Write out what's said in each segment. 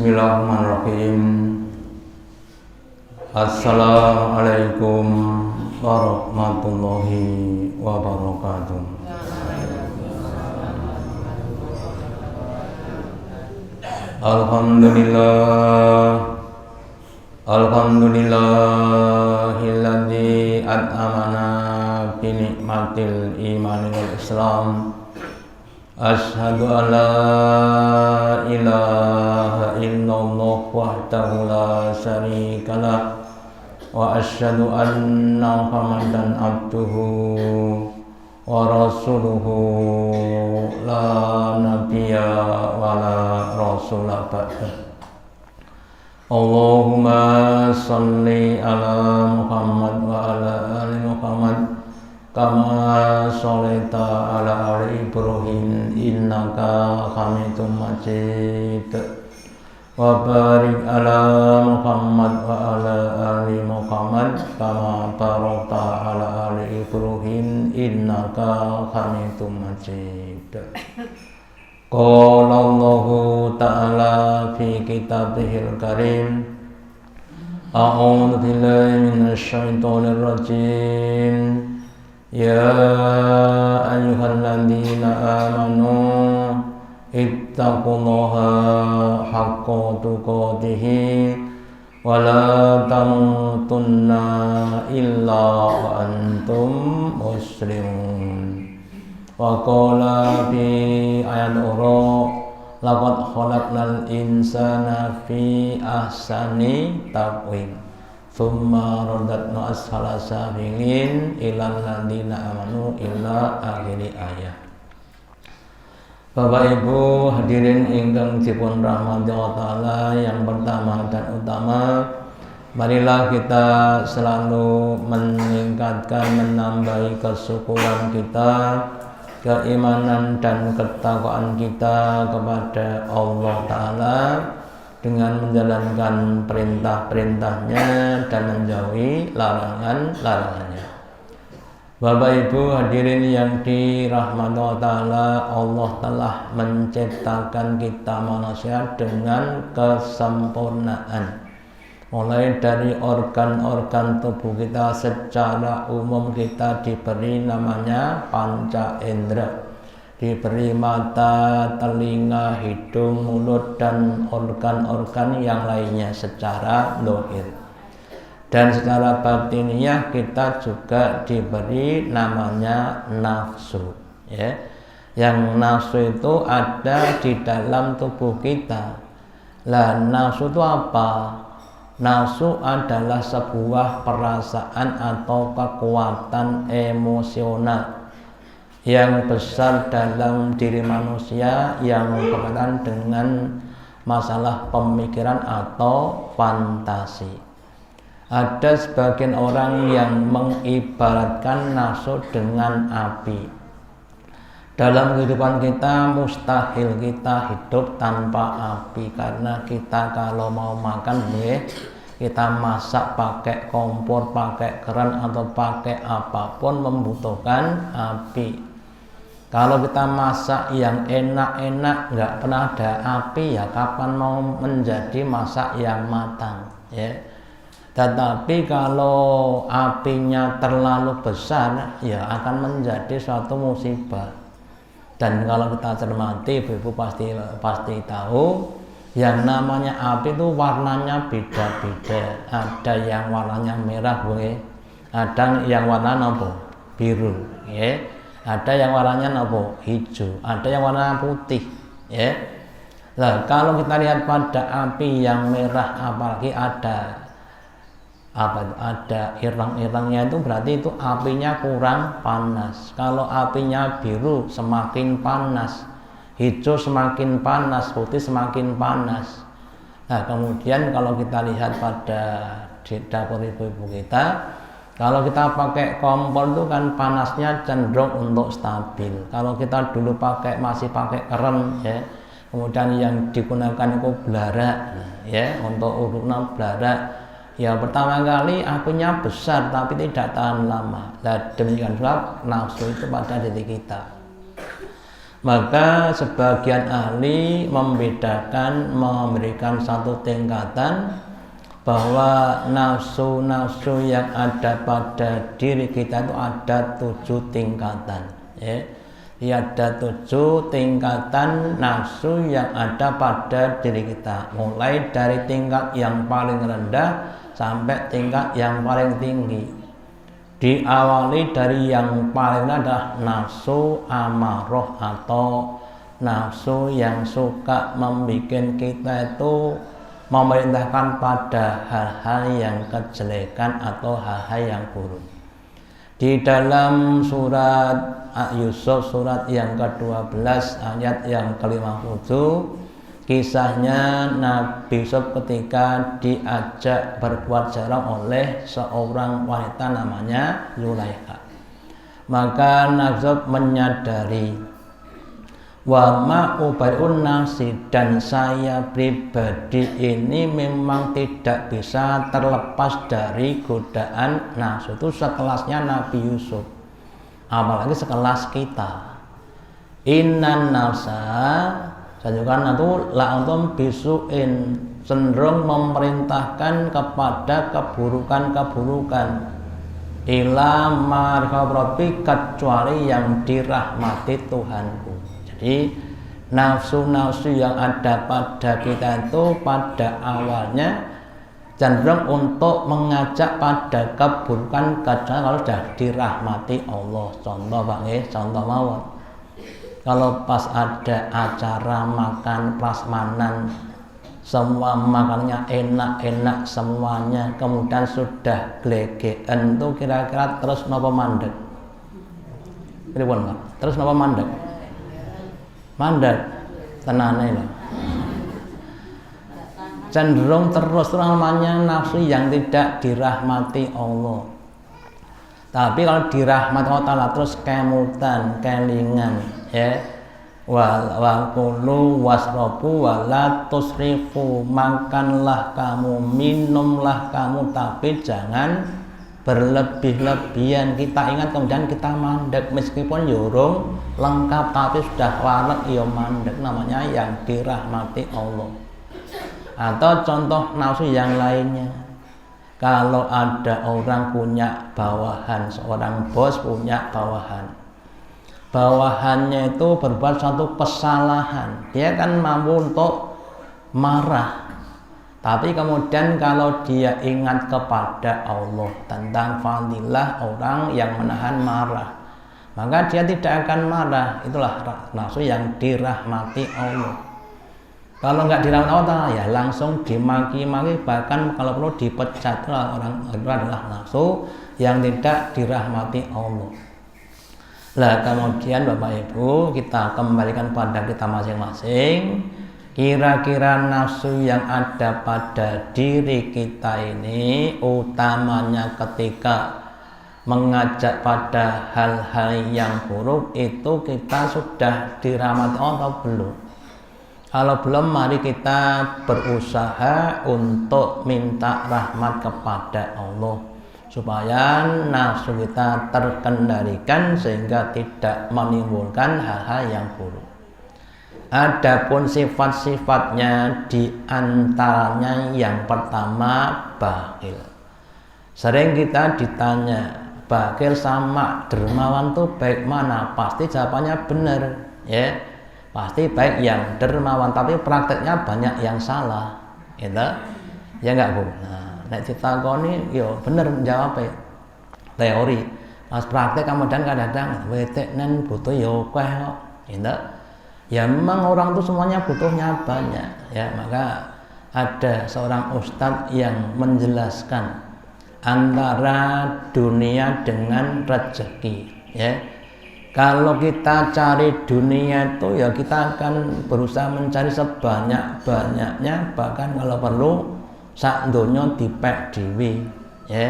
Bismillahirrahmanirrahim. Assalamualaikum warahmatullahi wabarakatuh. Alhamdulillahilladzi at'amana bi ni'matil imani wal islam. Asyhadu an la ilaha illallah wahdahu la syarikalah wa asyhadu anna Muhammadan abduhu wa rasuluhu la nabiyya wa la rasula ba'dah. Allahumma sholli ala Muhammad wa ala ali Muhammad kama sholaita ala ali Ibrahim innaka Hamidum Majid wa barik ala Muhammad wa ala ali Muhammad kama barakta ala ali Ibrahim innaka Hamidum Majid. Qala Allahu ta'ala fi kitabihil karim, a'udzu billahi minasy syaithanir rajim. Ya ayyuhalladzina amanu ittaqullaha haqqa tuqatih wa la tamutunna illa wa antum muslimun. Wa qala fi ayat ukhra, laqad khalaqnal insana fi ahsani taqwim thumma radadna asfala safilin ilal ladzina amanu illa akhiri ayat. Bapak Ibu hadirin ingkang dipun rahmati Allah Ta'ala, yang pertama dan utama, marilah kita selalu meningkatkan, menambahi kesyukuran kita, keimanan dan ketakwaan kita kepada Allah Ta'ala dengan menjalankan perintah-perintahnya dan menjauhi larangan-larangannya. Bapak Ibu hadirin yang dirahmati Allah Ta'ala, Allah telah menciptakan kita manusia dengan kesempurnaan. Mulai dari organ-organ tubuh kita secara umum kita diberi namanya panca indera, diberi mata, telinga, hidung, mulut, dan organ-organ yang lainnya secara zahir. Dan secara batiniah kita juga diberi namanya nafsu, ya. Yang nafsu itu ada di dalam tubuh kita. Lah nafsu itu apa? Nafsu adalah sebuah perasaan atau kekuatan emosional yang besar dalam diri manusia yang berkaitan dengan masalah pemikiran atau fantasi. Ada sebagian orang yang mengibaratkan nafsu dengan api. Dalam kehidupan kita mustahil kita hidup tanpa api, karena kita kalau mau makan kita masak pakai kompor, pakai keran atau pakai apapun membutuhkan api. Kalau kita masak yang enak-enak nggak pernah ada api, ya kapan mau menjadi masak yang matang, ya. Tetapi kalau apinya terlalu besar, ya akan menjadi suatu musibah. Dan kalau kita cermati, Ibu pasti tahu, yang namanya api itu warnanya beda-beda. Ada yang warnanya merah, ada yang warna biru, ya. Ada yang warnanya hijau, ada yang warna putih, ya. Nah, kalau kita lihat pada api yang merah, apalagi ada irang-irangnya, itu berarti itu apinya kurang panas. Kalau apinya biru semakin panas, hijau semakin panas, putih semakin panas. Nah, kemudian kalau kita lihat pada dapur ibu-ibu kita, kalau kita pakai kompor itu kan panasnya cenderung untuk stabil. Kalau kita dulu masih pakai keran, ya, kemudian yang digunakan itu belara, ya, untuk urunan belara. Ya, pertama kali apinya besar tapi tidak tahan lama. Nah, demikian juga nafsu itu pada diri kita. Maka sebagian ahli membedakan, memberikan satu tingkatan bahwa nafsu-nafsu yang ada pada diri kita itu ada 7 tingkatan, ya. Ada 7 tingkatan nafsu yang ada pada diri kita, mulai dari tingkat yang paling rendah sampai tingkat yang paling tinggi. Diawali dari yang paling rendah, nafsu amarah atau nafsu yang suka membuat kita itu memerintahkan pada hal-hal yang kejelekan atau hal-hal yang buruk. Di dalam surat Yusuf surat yang ke-12 ayat yang ke-57, kisahnya Nabi Yusuf ketika diajak berbuat zalim oleh seorang wanita namanya Zulaikha. Maka Nabi Yusuf menyadari, wa ma ubai'un nafsi, dan saya pribadi ini memang tidak bisa terlepas dari godaan nafsu. Itu sekelasnya Nabi Yusuf, apalagi sekelas kita. Innan nafsa, sajukan itu la'antum bisu'in, cenderung memerintahkan kepada keburukan-keburukan, ila marhabrabbi, kecuali yang dirahmati Tuhanku. Jadi nafsu-nafsu yang ada pada kita itu pada awalnya cenderung untuk mengajak pada keburukan kecuali kalau sudah dirahmati Allah. Contoh Pak, contoh mawon. Kalau pas ada acara makan prasmanan, semua makanannya enak-enak semuanya, kemudian sudah glegeken itu kira-kira terus napa mandek? Pripun Pak? Terus napa mandek? Mandek tenane lho. Cenderung terus namanya nafsu yang tidak dirahmati Allah. Tapi kalau dirahmati Allah Ta'ala terus kemutan, kelingan, ya. Wa kulu wasrobu wa la tusrifu, makanlah kamu, minumlah kamu, tapi jangan berlebih-lebihan. Kita ingat kemudian kita mandek, meskipun yurung lengkap tapi sudah walet ya mandek, namanya yang dirahmati Allah. Atau contoh nafsu yang lainnya, kalau ada orang punya bawahan, seorang bos punya bawahannya itu berbuat suatu kesalahan, dia kan mampu untuk marah. Tapi kemudian kalau dia ingat kepada Allah tentang fadilah orang yang menahan marah, maka dia tidak akan marah. Itulah nafsu yang dirahmati Allah. Kalau nggak dirahmati Allah ya langsung dimaki-maki, bahkan kalau perlu dipecat. Orang itu adalah nafsu yang tidak dirahmati Allah. Lah kemudian Bapak Ibu, kita kembalikan pada kita masing-masing. Kira-kira nafsu yang ada pada diri kita ini, utamanya ketika mengajak pada hal-hal yang buruk, itu kita sudah dirahmati atau belum? Kalau belum, mari kita berusaha untuk minta rahmat kepada Allah supaya nafsu kita terkendalikan sehingga tidak menimbulkan hal-hal yang buruk. Adapun sifat-sifatnya, diantaranya yang pertama bakhil. Sering kita ditanya, bakhil sama dermawan tuh baik mana? Pasti jawabannya benar, ya. Pasti baik yang dermawan, tapi prakteknya banyak yang salah, gitu. Ya enggak Bu? Nah, nek ditakoni yo bener jawabnya teori. Pas praktek kemudian kadang-kadang wetek nen butuh yo akeh kok, gitu. Ya memang orang itu semuanya butuhnya banyak, ya. Maka ada seorang ustadz yang menjelaskan antara dunia dengan rezeki, ya. Kalau kita cari dunia itu ya kita akan berusaha mencari sebanyak-banyaknya, bahkan kalau perlu sak donya dipek dhewe, ya.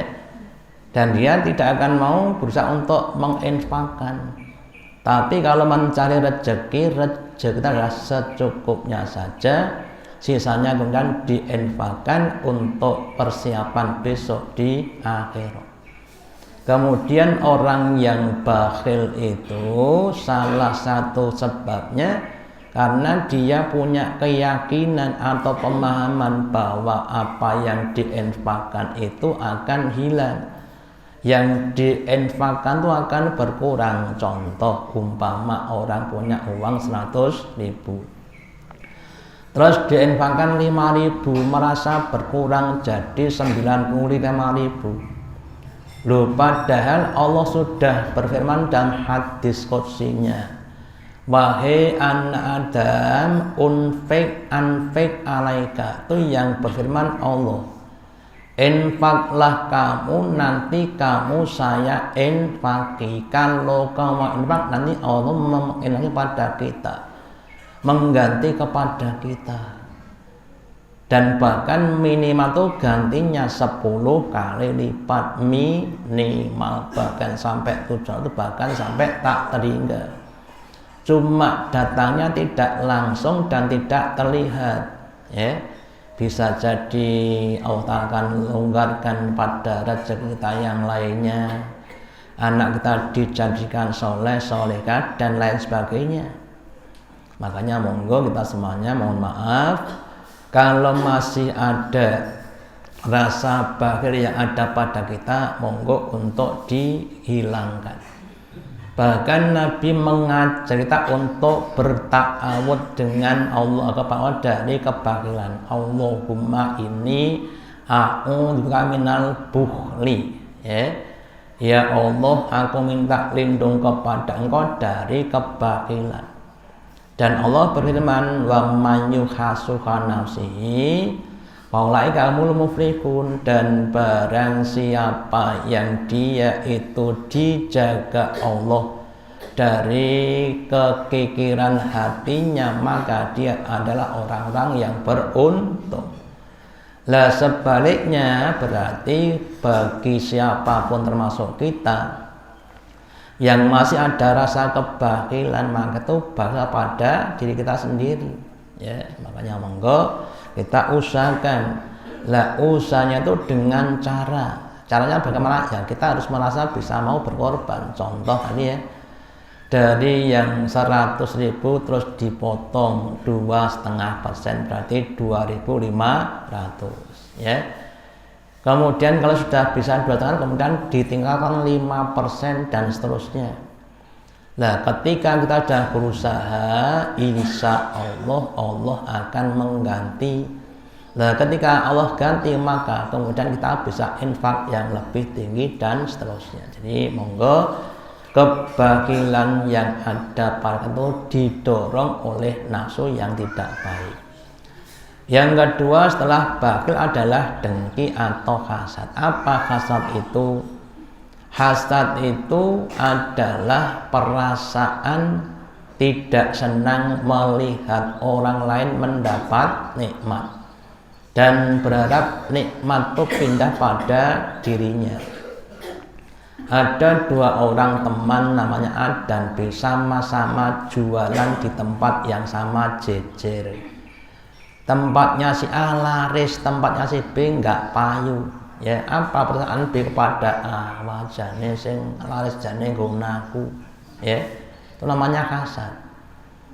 Dan dia tidak akan mau berusaha untuk menginfakkan. Tapi kalau mencari rezeki kita adalah secukupnya saja, sisanya kemudian diinfakkan untuk persiapan besok di akhirat. Kemudian orang yang bakhil itu salah satu sebabnya karena dia punya keyakinan atau pemahaman bahwa apa yang diinfakkan itu akan hilang, yang diinfakkan itu akan berkurang. Contoh, umpama orang punya uang 100.000, terus diinfakkan 5.000, merasa berkurang jadi 95.000. Loh, padahal Allah sudah berfirman dalam hadis qudsinya, wahai anak Adam, anfik alaika. Itu yang berfirman Allah, infaklah kamu, nanti kamu saya infaki. Kalau kamu infak, nanti Allah menginfaki pada kita, mengganti kepada kita. Dan bahkan minimal tuh gantinya 10 kali lipat minimal, bahkan sampai 7 itu bahkan sampai tak terhingga. Cuma datangnya tidak langsung dan tidak terlihat, ya. Bisa jadi Allah akan longgarkan pada rezeki kita yang lainnya, anak kita dijadikan soleh, solehah dan lain sebagainya. Makanya monggo kita semuanya mohon maaf kalau masih ada rasa bakhil yang ada pada kita, monggo untuk dihilangkan. Bahkan Nabi mengajar kita untuk berta'awud dengan Allah kepada dari kebakhilan. Allahumma inni a'udzubika minal bukhli. Ya Allah, aku minta lindung kepada Engkau dari kebakhilan. Dan Allah berfirman, wa man yuhasuha nafsihi faulaika humul muflihun. Dan barang siapa yang dia itu dijaga Allah dari kekikiran hatinya, maka dia adalah orang-orang yang beruntung. Lah sebaliknya berarti bagi siapapun termasuk kita yang masih ada rasa kebakhilan, maka itu bakhil pada diri kita sendiri, ya. Makanya monggo kita usahakan. Lah usahanya itu dengan caranya bagaimana? Ya kita harus merasa bisa mau berkorban. Contoh tadi ya, dari yang 100.000 terus dipotong 2,5%, berarti 2.500, ya. Kemudian kalau sudah bisa 2 tangan, kemudian ditinggalkan 5% dan seterusnya. Nah, ketika kita sudah berusaha, insya Allah akan mengganti. Nah, ketika Allah ganti, maka kemudian kita bisa infak yang lebih tinggi dan seterusnya. Jadi monggo kebakhilan yang ada pada itu didorong oleh nafsu yang tidak baik. Yang kedua setelah bakhil adalah dengki atau hasad. Apa hasad itu? Hasad itu adalah perasaan tidak senang melihat orang lain mendapat nikmat dan berharap nikmat itu pindah pada dirinya. Ada 2 orang teman namanya A dan B, sama-sama jualan di tempat yang sama, jejer. Tempatnya si A laris, tempatnya si B enggak payu. Ya, apa perasaan B kepada A? Wajane sing laris jane nggonaku. Ya, itu namanya hasad.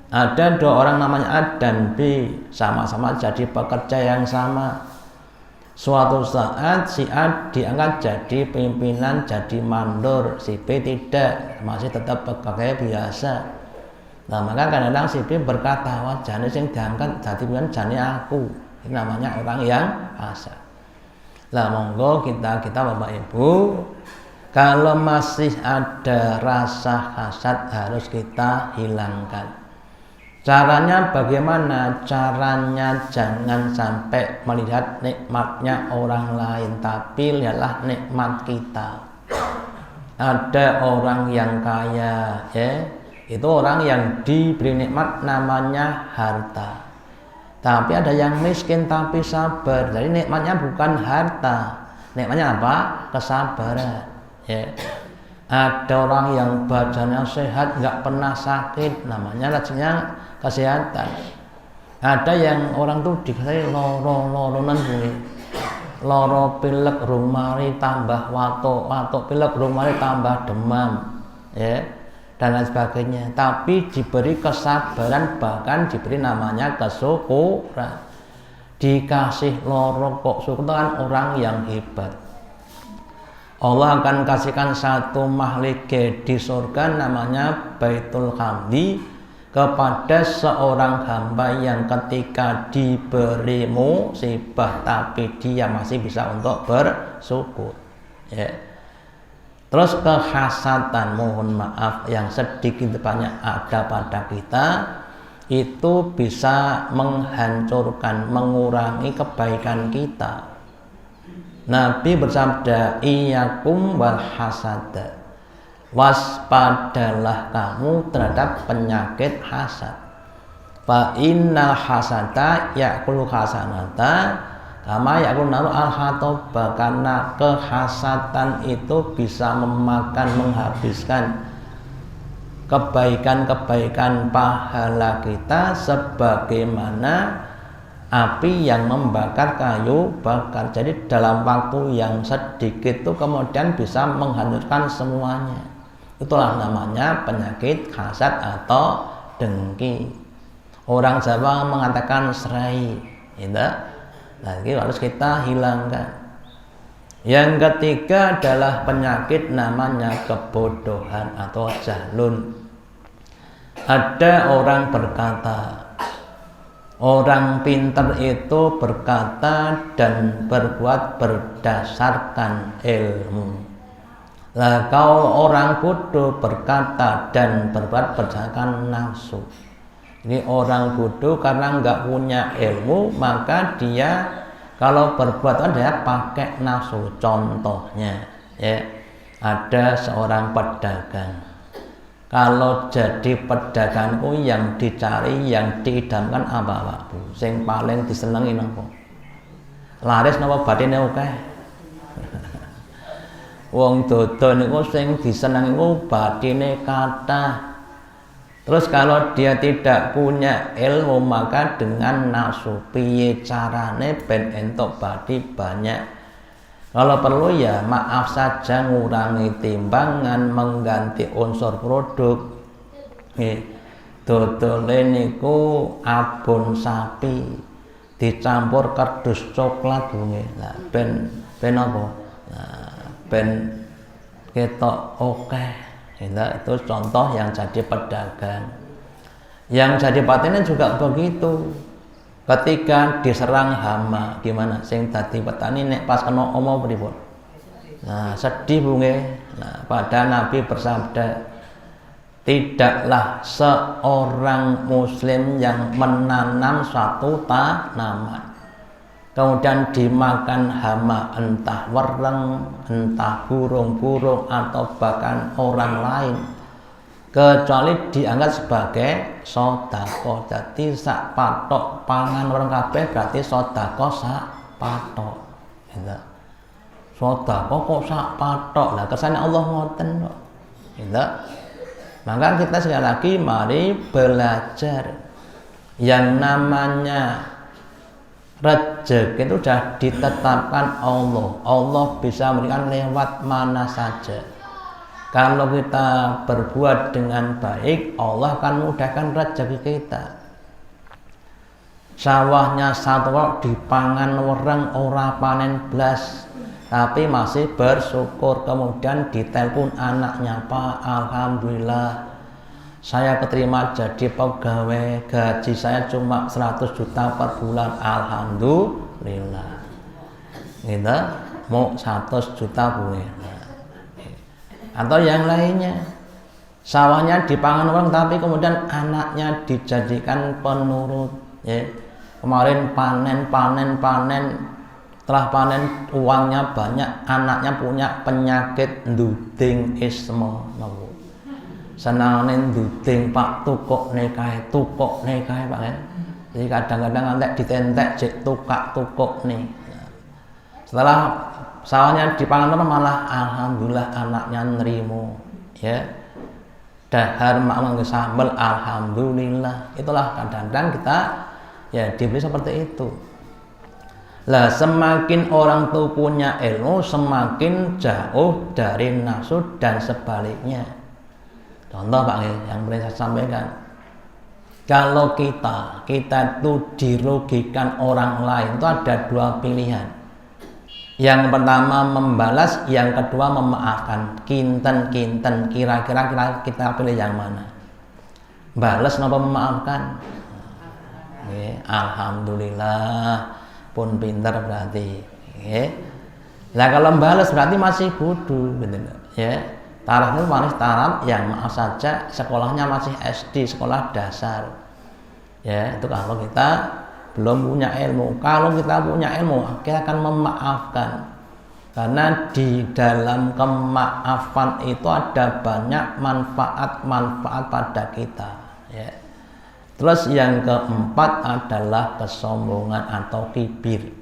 Ada 2 orang namanya A dan B, sama-sama jadi pekerja yang sama. Suatu saat si A diangkat jadi pimpinan, jadi mandor, si B tidak, masih tetap pegawai biasa. Nah, maka kadang-kadang si B berkata, wah jane sing diangkat jadi pimpinan jane aku. Ini namanya orang yang hasad. Lah monggo kita Bapak Ibu, kalau masih ada rasa hasad harus kita hilangkan. Caranya bagaimana? Caranya jangan sampai melihat nikmatnya orang lain, tapi lihatlah nikmat kita. Ada orang yang kaya, ya, itu orang yang diberi nikmat namanya harta. Tapi ada yang miskin tapi sabar. Jadi nikmatnya bukan harta, nikmatnya apa? Kesabaran, ya. Ada orang yang badannya sehat, nggak pernah sakit, namanya rezekinya kesehatan. Ada yang orang tuh dikasih loro-loronan bunyi, loro pilek rung mari tambah watuk pilek rung mari tambah demam, ya, dan lain sebagainya. Tapi diberi kesabaran, bahkan diberi namanya kesyukuran. Dikasih loro kok syukur, kan orang yang hebat. Allah akan kasihkan satu makhluk di surga namanya Baitul Hamdi kepada seorang hamba yang ketika diberi musibah tapi dia masih bisa untuk bersyukur, ya. Terus kehasatan, mohon maaf yang sedikit banyak ada pada kita, itu bisa menghancurkan, mengurangi kebaikan kita. Nabi bersabda, iyyakum wal hasada, waspadalah kamu terhadap penyakit hasad. Fa innal hasada ya'kulu hasanata kama ya'kulu naru al hatoba, karena kehasatan itu bisa memakan, menghabiskan kebaikan-kebaikan pahala kita sebagaimana api yang membakar kayu bakar. Jadi dalam waktu yang sedikit itu kemudian bisa menghancurkan semuanya. Itulah namanya penyakit hasad atau dengki. Orang Jawa mengatakan serai, gitu. Nah, ini harus kita hilangkan. Yang ketiga adalah penyakit namanya kebodohan atau jahlun. Ada orang berkata, orang pintar itu berkata dan berbuat berdasarkan ilmu. Lah kalau orang bodoh berkata dan berbuat berdasarkan nafsu. Ini orang bodoh karena nggak punya ilmu, maka dia kalau berbuat dia pakai nafsu. Contohnya, ya, ada seorang pedagang. Kalau jadi pedagangku yang dicari, yang diidamkan apa, Pak Bu? Sing paling disenengi napa? Laris napa batine akeh? Wong dodol niku sing disenengi niku batine kathah. Terus kalau dia tidak punya ilmu, maka dengan nafsu piye carane ben entuk bathi banyak. Kalau perlu ya maaf saja ngurangi timbangan, mengganti unsur produk. Dodole niku abon sapi dicampur kardus coklat bunge. Nah, ben apa? Nah, ben ketok oke. Itu contoh yang jadi pedagang. Yang jadi petani juga begitu. Ketika diserang hama, gimana? Sing tadi petani nek pas kena omo pripun? Nah, sedih bunge. Nah, pada Nabi bersabda, tidaklah seorang muslim yang menanam suatu tanaman kemudian dimakan hama, entah wereng, entah burung-burung atau bahkan orang lain, kecuali dianggap sebagai sodako. Jadi sak patok pangan orang kabeh berarti sodako sak patok. Sodako kok sak patok, lah kesannya Allah ngoten kok. Maka kita sekali lagi mari belajar yang namanya rezeki itu sudah ditetapkan Allah. Allah bisa memberikan lewat mana saja. Kalau kita berbuat dengan baik, Allah akan mudahkan rezeki kita. Sawahnya satu dipangan wereng ora panen blas, tapi masih bersyukur. Kemudian ditelepon anaknya, Pak, alhamdulillah saya keterima jadi pegawai, gaji saya cuma 100 juta per bulan, alhamdulillah. Gitu, mau 100 juta bunga. Atau yang lainnya, sawahnya dipangan orang tapi kemudian anaknya dijadikan penurut, ya. Kemarin panen, setelah panen uangnya banyak, anaknya punya penyakit nduding ismo. Senangane nduding Pak, tukok nekae Pak ya. Jadi kadang-kadang antek ditentek jek tukok nih. Setelah sawahnya dipangan malah alhamdulillah anaknya nerimo, ya. Dahar mak nganggo sambel alhamdulillah. Itulah kadang-kadang kita ya diberi seperti itu. Lah semakin orang itu punya ilmu, semakin jauh dari nafsu dan sebaliknya. Contoh Pak, yang boleh saya sampaikan. Kalau kita itu dirugikan orang lain, itu ada dua pilihan. Yang pertama membalas, yang kedua memaafkan. Kinten, kira-kira kita pilih yang mana? Balas napa memaafkan? Alhamdulillah, pun pintar berarti. Lah kalau balas berarti masih bodoh, betul ya. Taraf itu masih taraf yang maaf saja sekolahnya masih SD, sekolah dasar. Ya, itu kalau kita belum punya ilmu. Kalau kita punya ilmu, kita akan memaafkan. Karena di dalam kemaafan itu ada banyak manfaat-manfaat pada kita, ya. Terus yang keempat adalah kesombongan atau kibir.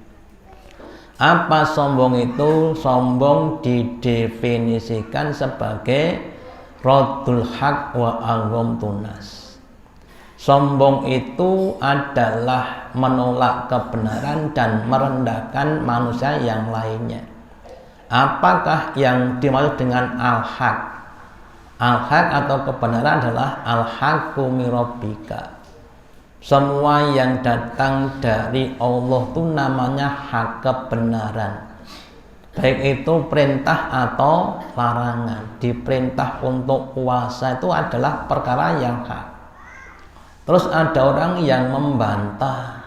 Apa sombong itu? Sombong didefinisikan sebagai raddul haq wa agom tunas. Sombong itu adalah menolak kebenaran dan merendahkan manusia yang lainnya. Apakah yang dimaksud dengan al-haq? Al-haq atau kebenaran adalah al-haqqu min rabbika. Semua yang datang dari Allah itu namanya hak, kebenaran. Baik itu perintah atau larangan. Diperintah untuk puasa itu adalah perkara yang hak. Terus ada orang yang membantah,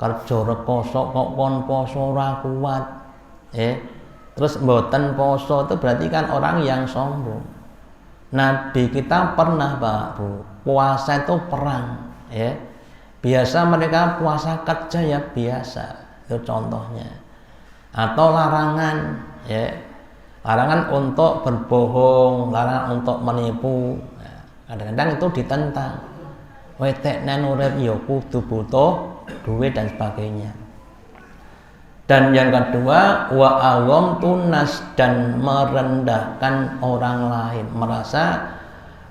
kerja rekoso kok kon poso ora kuat. Terus mboten poso itu berarti kan orang yang sombong. Nabi kita pernah Pak Bu, puasa itu perang, ya. Biasa mereka puasa kerja ya biasa, itu contohnya. Atau larangan, ya. Larangan untuk berbohong, larangan untuk menipu. Nah, kadang-kadang itu ditentang. Weteknen urip ya kudu butuh duit dan sebagainya. Dan yang kedua, wa awam tunas, dan merendahkan orang lain, merasa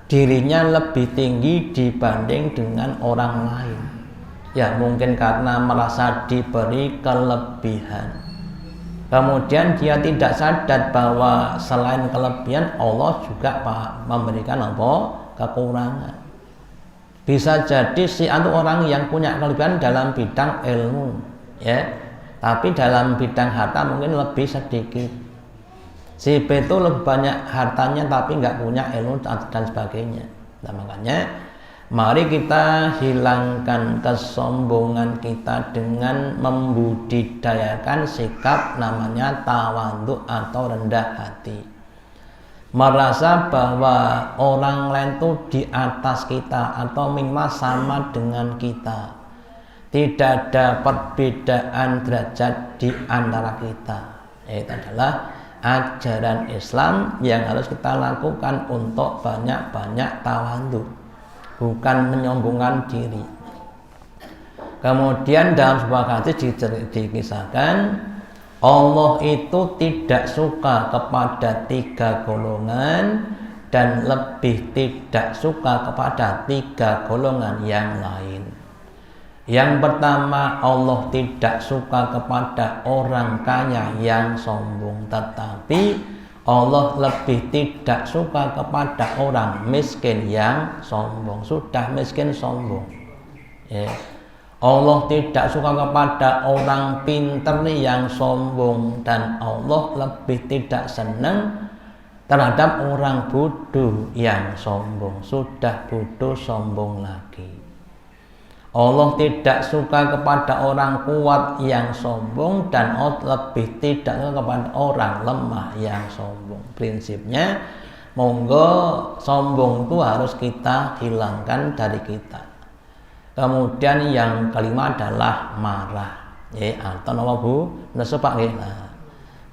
dirinya lebih tinggi dibanding dengan orang lain. Ya mungkin karena merasa diberi kelebihan. Kemudian dia tidak sadar bahwa selain kelebihan Allah juga memberikan apa? Kekurangan. Bisa jadi si itu orang yang punya kelebihan dalam bidang ilmu, ya. Tapi dalam bidang harta mungkin lebih sedikit. Si B itu lebih banyak hartanya tapi nggak punya ilmu dan sebagainya. Nah, makanya mari kita hilangkan kesombongan kita dengan membudidayakan sikap namanya tawadhu atau rendah hati. Merasa bahwa orang lain itu di atas kita atau minimal sama dengan kita. Tidak ada perbedaan derajat di antara kita. Itu adalah ajaran Islam yang harus kita lakukan untuk banyak-banyak tawadhu, bukan menyombongkan diri. Kemudian dalam sebuah hadis dikisahkan Allah itu tidak suka kepada 3 golongan dan lebih tidak suka kepada 3 golongan yang lain. Yang pertama, Allah tidak suka kepada orang kaya yang sombong, tetapi Allah lebih tidak suka kepada orang miskin yang sombong. Sudah miskin sombong, ya. Allah tidak suka kepada orang pintar yang sombong, dan Allah lebih tidak senang terhadap orang bodoh yang sombong. Sudah bodoh sombong lagi. Allah tidak suka kepada orang kuat yang sombong, dan Allah lebih tidak suka kepada orang lemah yang sombong. Prinsipnya, monggo sombong itu harus kita hilangkan dari kita. Kemudian yang kelima adalah marah. Atau napa Bu? Nesu Pak nggih. Nah,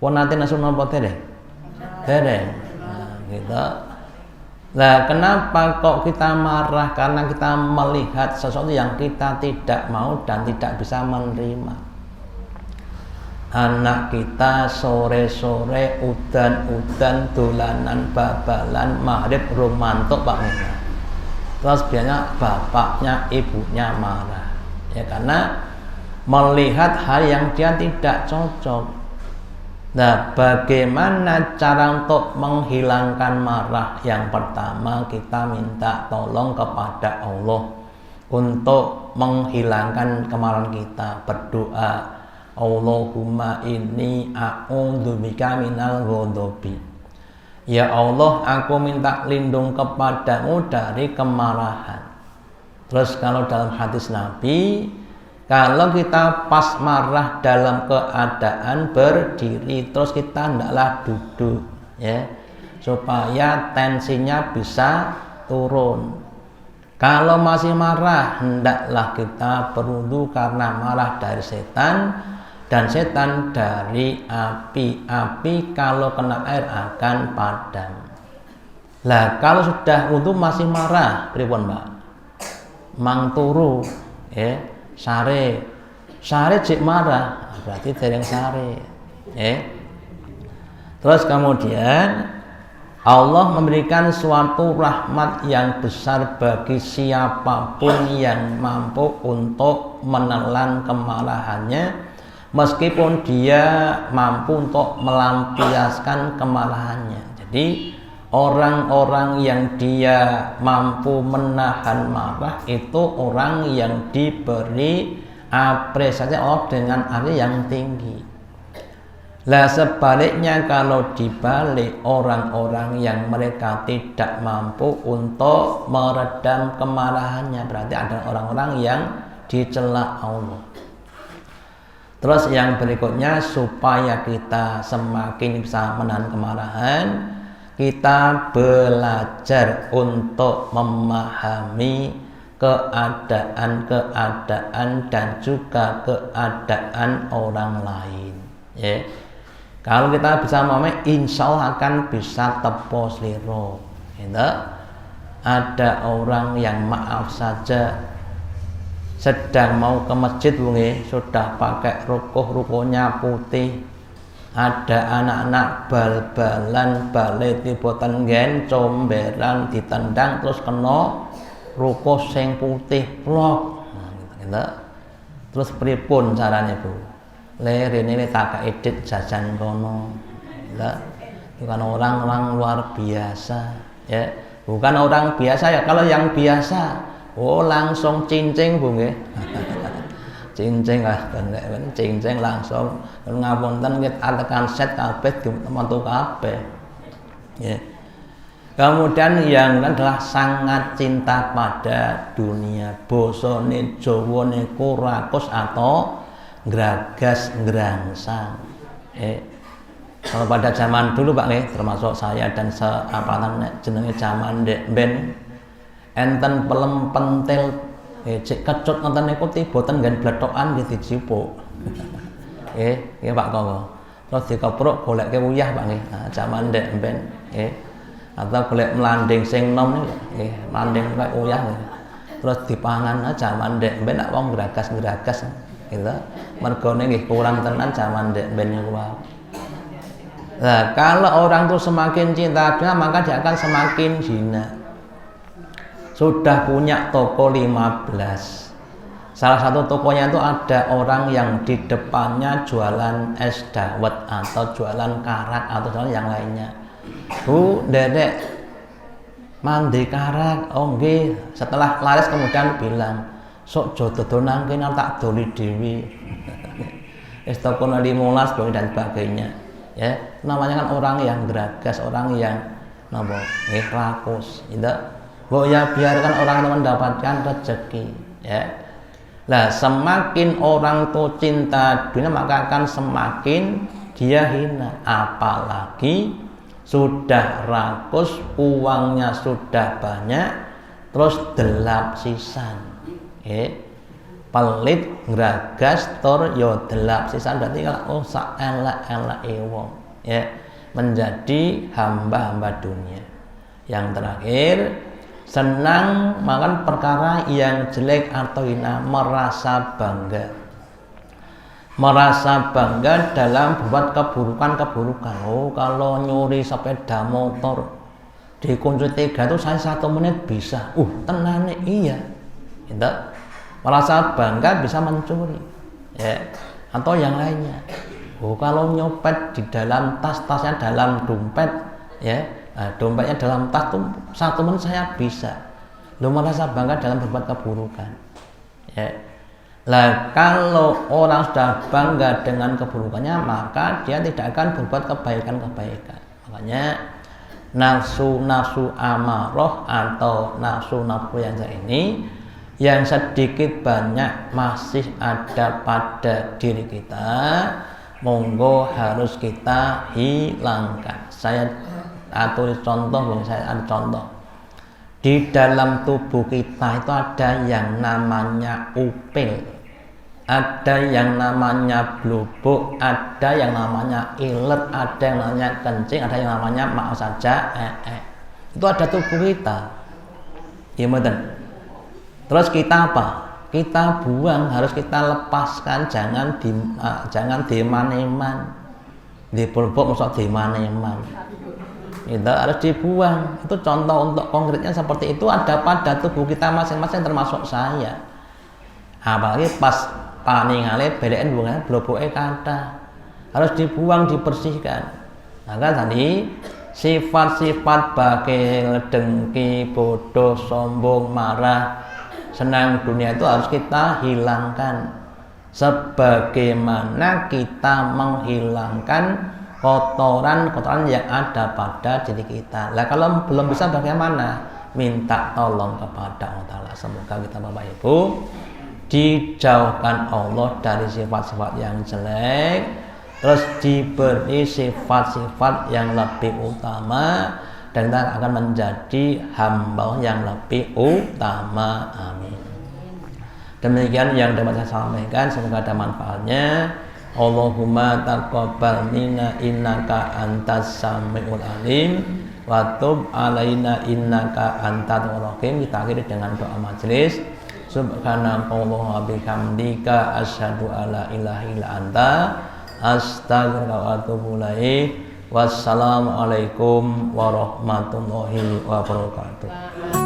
pun nanti nesu napa dereng? Dereng. Nah, gitu. Nah, kenapa kok kita marah? Karena kita melihat sesuatu yang kita tidak mau dan tidak bisa menerima. Anak kita sore-sore udan-udan dolanan babalan maghrib romantuk Pak Mina. Terus biasanya bapaknya ibunya marah. Ya karena melihat hal yang dia tidak cocok. Nah, bagaimana cara untuk menghilangkan marah? Yang pertama, kita minta tolong kepada Allah untuk menghilangkan kemarahan kita. Berdoa, Allahumma inni a'udzubika minal ghadabi. Ya Allah, aku minta lindung kepadamu dari kemarahan. Terus kalau dalam hadis Nabi, kalau kita pas marah dalam keadaan berdiri, terus kita hendaklah duduk, ya, supaya tensinya bisa turun. Kalau masih marah, hendaklah kita berwudu karena marah dari setan, dan setan dari api. Api kalau kena air akan padam. Lah kalau sudah wudu masih marah, pripun Mbak? Mang turu, ya. Sare jek marah, berarti dereng sare, Terus kemudian Allah memberikan suatu rahmat yang besar bagi siapapun yang mampu untuk menelan kemarahannya, meskipun dia mampu untuk melampiaskan kemarahannya. Jadi orang-orang yang dia mampu menahan marah itu orang yang diberi apresiasi Allah dengan arti yang tinggi. Lah sebaliknya, kalau dibalik orang-orang yang mereka tidak mampu untuk meredam kemarahannya, berarti ada orang-orang yang dicela Allah. Terus yang berikutnya, supaya kita semakin bisa menahan kemarahan, kita belajar untuk memahami keadaan-keadaan dan juga keadaan orang lain, ya. Kalau kita bisa memahami, insya Allah akan bisa tepo sliro, gitu. Ada orang yang maaf saja sedang mau ke masjid, sudah pakai rukuhnya putih. Ada anak-anak bal-balan balik tiboten nggen comberan ditendang terus kena rukuh sing putih plok. Nah, gitu. Terus pripun caranya, Bu? Le rene tak edit jajan kono. Bukan orang-orang luar biasa, ya. Bukan orang biasa ya. Kalau yang biasa, langsung cincing, Bu nggih. Cincing lah, cincing langsung ngapunten kita tekan set kabeh metu kabeh. Ya. Kemudian yang adalah sangat cinta pada dunia, bosone Jawa niku rakus atau gragas ngrangsang. Kalau pada zaman dulu Pak nggih, termasuk saya dan seapatan jenenge zaman ndek ben enten pelem pentil cek kecut nonton niku tiboten nggen blethokan nggih dijipuk. Nggih Pak Kongko. Terus dikepruk goleke uyah Pak nggih. Nah, jaman ndek ben nggih. Atau golek mlanding sing nom niku nggih, mlanding kaya uyah nggih. Terus dipangan jaman ndek ben nek wong gragas-gragas gitu. Mergone nggih kurang tenan jaman ndek ben niku wae. Nah, kalau orang tuh semakin cinta dunia, maka dia akan semakin hina. Sudah punya toko 15. Salah satu tokonya itu ada orang yang di depannya jualan es dawet atau jualan karak atau jualan yang lainnya. Bu, dedek mandi karak, oh nggih. Setelah laris kemudian bilang, sok jodoh nang kene tak doli dhewe. Es toko 15 dan sebagainya. Ya, namanya kan orang yang geragas, orang yang napa nggih rakus, gitu. Oh ya, biarkan orang itu mendapatkan rezeki, ya. Lah semakin orang itu cinta dunia, maka akan semakin dia hina. Apalagi sudah rakus, uangnya sudah banyak, terus delap sisan, pelit ngragas tur yo delap sisan, berarti kalau sak elek-eleke wong, ya, menjadi hamba-hamba dunia. Yang terakhir, senang makan perkara yang jelek atau hina, merasa bangga dalam membuat keburukan. Oh, kalau nyuri sepeda motor dikunci 3 itu saya 1 menit bisa. Tenane iya, gitu. Merasa bangga bisa mencuri. ya, atau yang lainnya. Oh, kalau nyopet di dalam tas, tasnya dalam dompet, ya, nah, dompetnya dalam tas tuh 1 menit saya bisa. Lo merasa bangga dalam berbuat keburukan. Ya. Lah kalau orang sudah bangga dengan keburukannya, maka dia tidak akan berbuat kebaikan-kebaikan. Makanya nafsu-nafsu amarah atau nafsu-nafsu yang ini yang sedikit banyak masih ada pada diri kita, monggo harus kita hilangkan. Saya tulis contoh, saya ada contoh. Di dalam tubuh kita itu ada yang namanya upil, ada yang namanya blubuk, ada yang namanya ilet, ada yang namanya kencing, ada yang namanya maaf saja itu ada tubuh kita. Gimana? Terus kita apa? Kita buang, harus kita lepaskan, jangan diman-eman. Di blubuk maksud diman-eman. Itu harus dibuang. Itu contoh untuk konkretnya seperti itu ada pada tubuh kita masing-masing termasuk saya. Apalagi pas paningale belen buangnya bloboke kata. Harus dibuang, dibersihkan. Maka tadi sifat-sifat bakil, dengki, bodoh, sombong, marah, senang dunia itu harus kita hilangkan. Sebagaimana kita menghilangkan kotoran-kotoran yang ada pada diri kita. Lah kalau belum bisa bagaimana? Minta tolong kepada Allah Ta'ala. Semoga kita Bapak Ibu dijauhkan Allah dari sifat-sifat yang jelek, terus diberi sifat-sifat yang lebih utama, dan kita akan menjadi hamba yang lebih utama. Amin. Demikian yang dapat saya sampaikan, semoga ada manfaatnya. Allahumma taqabbal minna innaka antas samiul alim wa tub alaina innaka antat rahim. Kita akhiri dengan doa majelis. Subhanakallahumma bihamdika asyhadu alla ilaha illa anta astaghfiruka wa atubu ilaik. Wassalamualaikum warahmatullahi wabarakatuh.